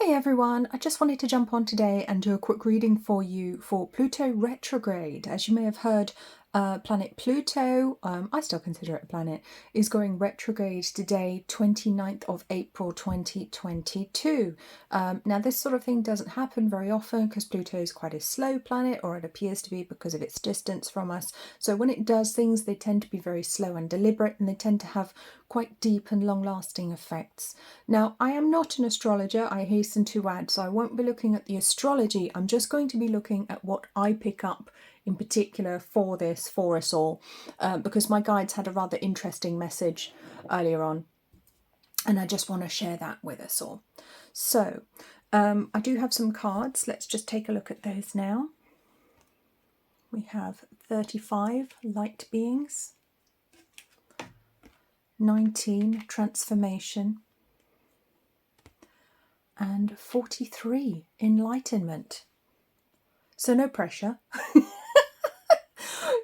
Hi everyone, I just wanted to jump on today and do a quick reading for you for Pluto Retrograde. As you may have heard, planet Pluto, I still consider it a planet, is going retrograde today, 29th of April 2022. Now this sort of thing doesn't happen very often because Pluto is quite a slow planet, or it appears to be because of its distance from us. So when it does things, they tend to be very slow and deliberate, and they tend to have quite deep and long-lasting effects. Now, I am not an astrologer, I hasten to add, so I won't be looking at the astrology. I'm just going to be looking at what I pick up in particular for this, for us all, because my guides had a rather interesting message earlier on, and I just want to share that with us all. So, I do have some cards. Let's just take a look at those now. We have 35 light beings, 19 transformation, and 43 enlightenment. So no pressure.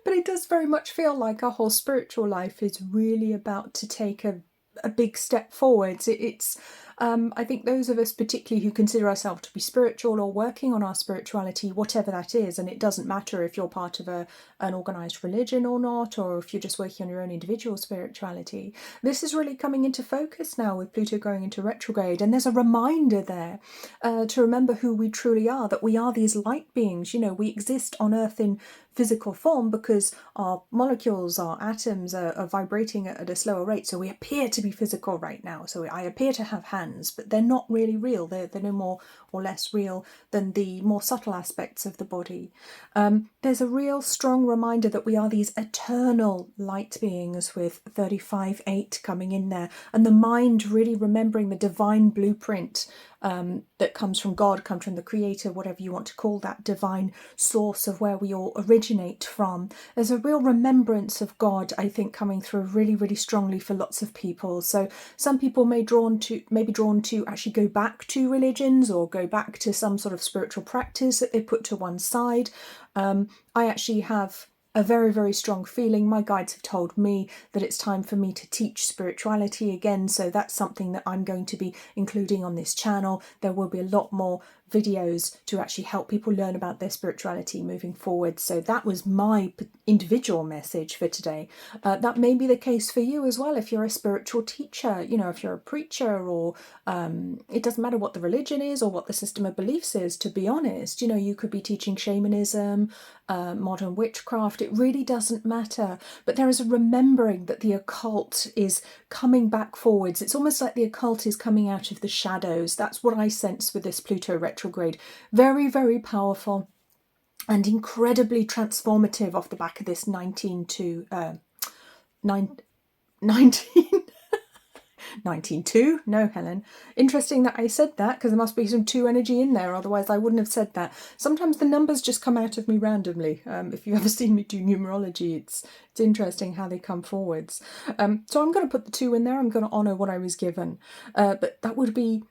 But it does very much feel like our whole spiritual life is really about to take a big step forwards. I think those of us particularly who consider ourselves to be spiritual or working on our spirituality, whatever that is, and it doesn't matter if you're part of an organised religion or not, or if you're just working on your own individual spirituality, this is really coming into focus now with Pluto going into retrograde. And there's a reminder there to remember who we truly are, that we are these light beings. You know, we exist on Earth in physical form because our molecules, our atoms are vibrating at a slower rate, so we appear to be physical right now. So I appear to have hands, but they're not really real. They're no more or less real than the more subtle aspects of the body. There's a real strong reminder that we are these eternal light beings, with 35-8 coming in there, and the mind really remembering the divine blueprint that comes from God, comes from the creator, whatever you want to call that divine source of where we all originate from. There's a real remembrance of God, I think, coming through really, really strongly for lots of people. So some people may be drawn to actually go back to religions or go back to some sort of spiritual practice that they put to one side. I actually have a very, very strong feeling. My guides have told me that it's time for me to teach spirituality again, so that's something that I'm going to be including on this channel. There will be a lot more videos to actually help people learn about their spirituality moving forward. So that was my individual message for today. That may be the case for you as well if you're a spiritual teacher, you know, if you're a preacher, or it doesn't matter what the religion is or what the system of beliefs is, to be honest. You know, you could be teaching shamanism, modern witchcraft. It really doesn't matter. But there is a remembering that the occult is coming back forwards. It's almost like the occult is coming out of the shadows. That's what I sense with this Pluto retrograde. Very, very powerful and incredibly transformative off the back of this 19 2. No, Helen. Interesting that I said that, because there must be some 2 energy in there, otherwise I wouldn't have said that. Sometimes the numbers just come out of me randomly. If you've ever seen me do numerology, it's interesting how they come forwards. So I'm going to put the 2 in there. I'm going to honour what I was given. But that would be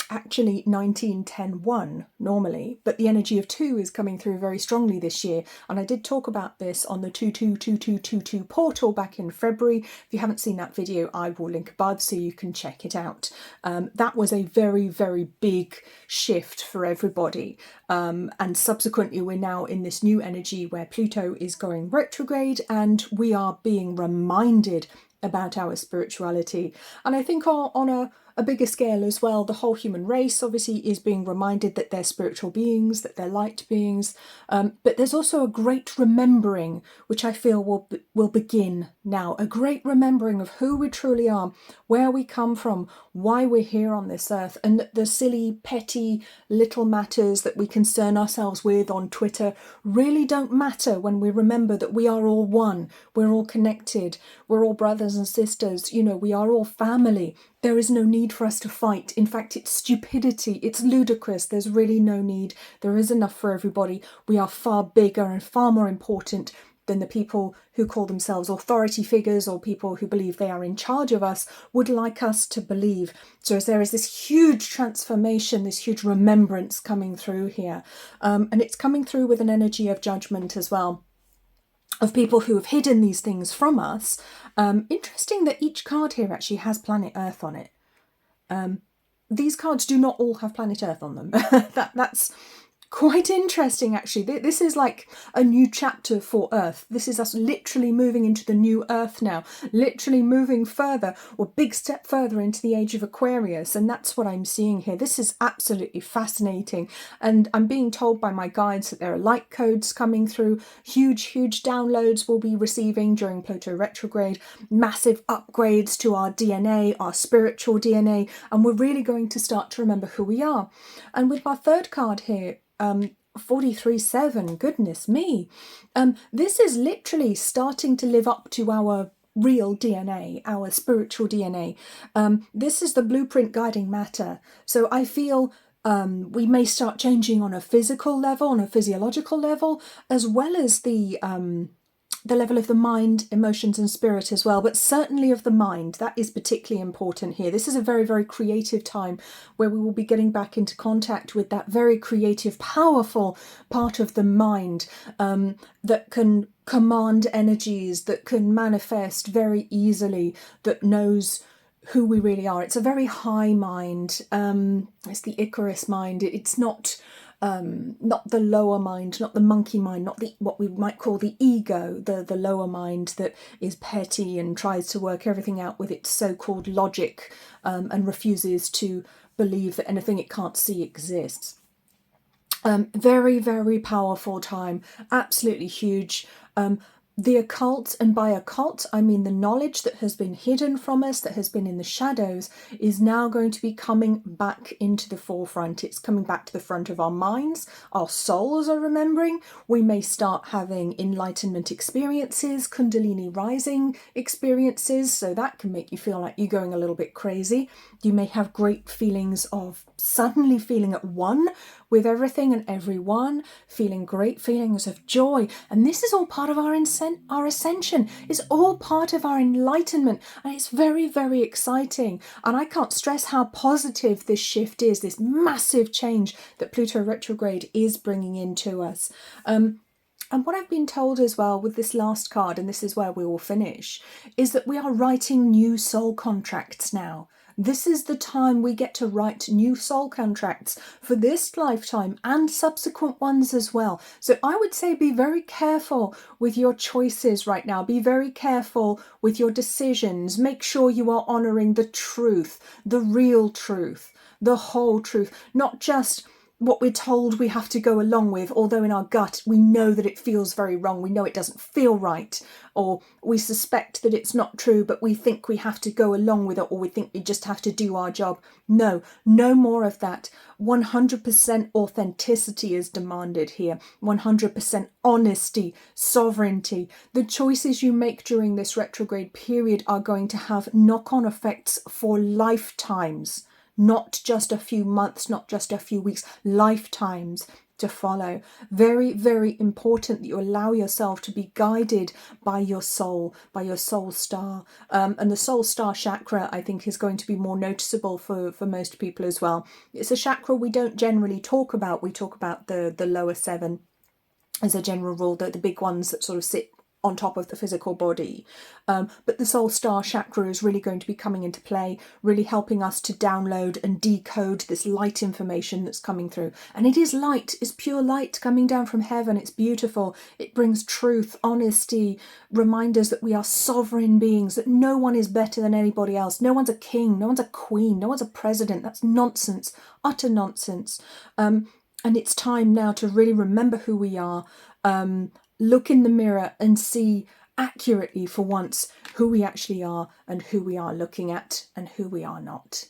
actually 19-10-1 normally, but the energy of 2 is coming through very strongly this year, and I did talk about this on the 222222 portal back in February. If you haven't seen that video, I will link above so you can check it out. That was a very, very big shift for everybody, and subsequently we're now in this new energy where Pluto is going retrograde, and we are being reminded about our spirituality. And I think on a bigger scale as well, the whole human race obviously is being reminded that they're spiritual beings, that they're light beings, but there's also a great remembering, which I feel will begin now, a great remembering of who we truly are, where we come from, why we're here on this earth, and that the silly, petty, little matters that we concern ourselves with on Twitter really don't matter when we remember that we are all one, we're all connected, we're all brothers and sisters, you know, we are all family. There is no need for us to fight. In fact, it's stupidity. It's ludicrous. There's really no need. There is enough for everybody. We are far bigger and far more important than the people who call themselves authority figures or people who believe they are in charge of us would like us to believe. So as there is this huge transformation, this huge remembrance coming through here, and it's coming through with an energy of judgment as well, of people who have hidden these things from us. Interesting that each card here actually has planet Earth on it. these cards do not all have planet Earth on them. That's quite interesting, actually. This is like a new chapter for Earth. This is us literally moving into the new Earth now, literally moving further, or big step further into the age of Aquarius, and that's what I'm seeing here. This is absolutely fascinating, and I'm being told by my guides that there are light codes coming through, huge downloads we'll be receiving during Pluto Retrograde, massive upgrades to our DNA, our spiritual DNA, and we're really going to start to remember who we are. And with our third card here, 43-7, goodness me. This is literally starting to live up to our real DNA, our spiritual DNA. This is the blueprint guiding matter. So I feel we may start changing on a physical level, on a physiological level, as well as the level of the mind, emotions and spirit as well, but certainly of the mind. That is particularly important here. This is a very creative time where we will be getting back into contact with that very creative, powerful part of the mind that can command energies, that can manifest very easily, that knows who we really are. It's a very high mind. It's the Icarus mind. It's not the lower mind, not the monkey mind, not the what we might call the ego, the lower mind that is petty and tries to work everything out with its so-called logic and refuses to believe that anything it can't see exists. Very powerful time, absolutely huge. The occult, and by occult I mean the knowledge that has been hidden from us, that has been in the shadows, is now going to be coming back into the forefront. It's coming back to the front of our minds. Our souls are remembering. We may start having enlightenment experiences, Kundalini rising experiences, so that can make you feel like you're going a little bit crazy. You may have great feelings of suddenly feeling at one with everything and everyone, feeling great feelings of joy, and this is all part of our ascension. It's all part of our enlightenment, and it's very exciting. And I can't stress how positive this shift is, this massive change that Pluto retrograde is bringing into us. And what I've been told as well with this last card, and this is where we will finish, is that we are writing new soul contracts now. This is the time we get to write new soul contracts for this lifetime and subsequent ones as well. So I would say be very careful with your choices right now. Be very careful with your decisions. Make sure you are honouring the truth, the real truth, the whole truth, not just what we're told we have to go along with, although in our gut we know that it feels very wrong, we know it doesn't feel right, or we suspect that it's not true, but we think we have to go along with it, or we think we just have to do our job. No more of that. 100% authenticity is demanded here. 100% honesty, sovereignty. The choices you make during this retrograde period are going to have knock-on effects for lifetimes. Not just a few months, not just a few weeks, lifetimes to follow. Very important that you allow yourself to be guided by your soul star. And the soul star chakra, I think, is going to be more noticeable for most people as well. It's a chakra we don't generally talk about. We talk about the lower seven as a general rule, the big ones that sort of sit on top of the physical body. But the soul star chakra is really going to be coming into play, really helping us to download and decode this light information that's coming through. And it is light, it's pure light coming down from heaven. It's beautiful. It brings truth, honesty, reminders that we are sovereign beings, that no one is better than anybody else. No one's a king, no one's a queen, no one's a president. That's nonsense, utter nonsense. And it's time now to really remember who we are, look in the mirror and see accurately for once who we actually are and who we are looking at and who we are not.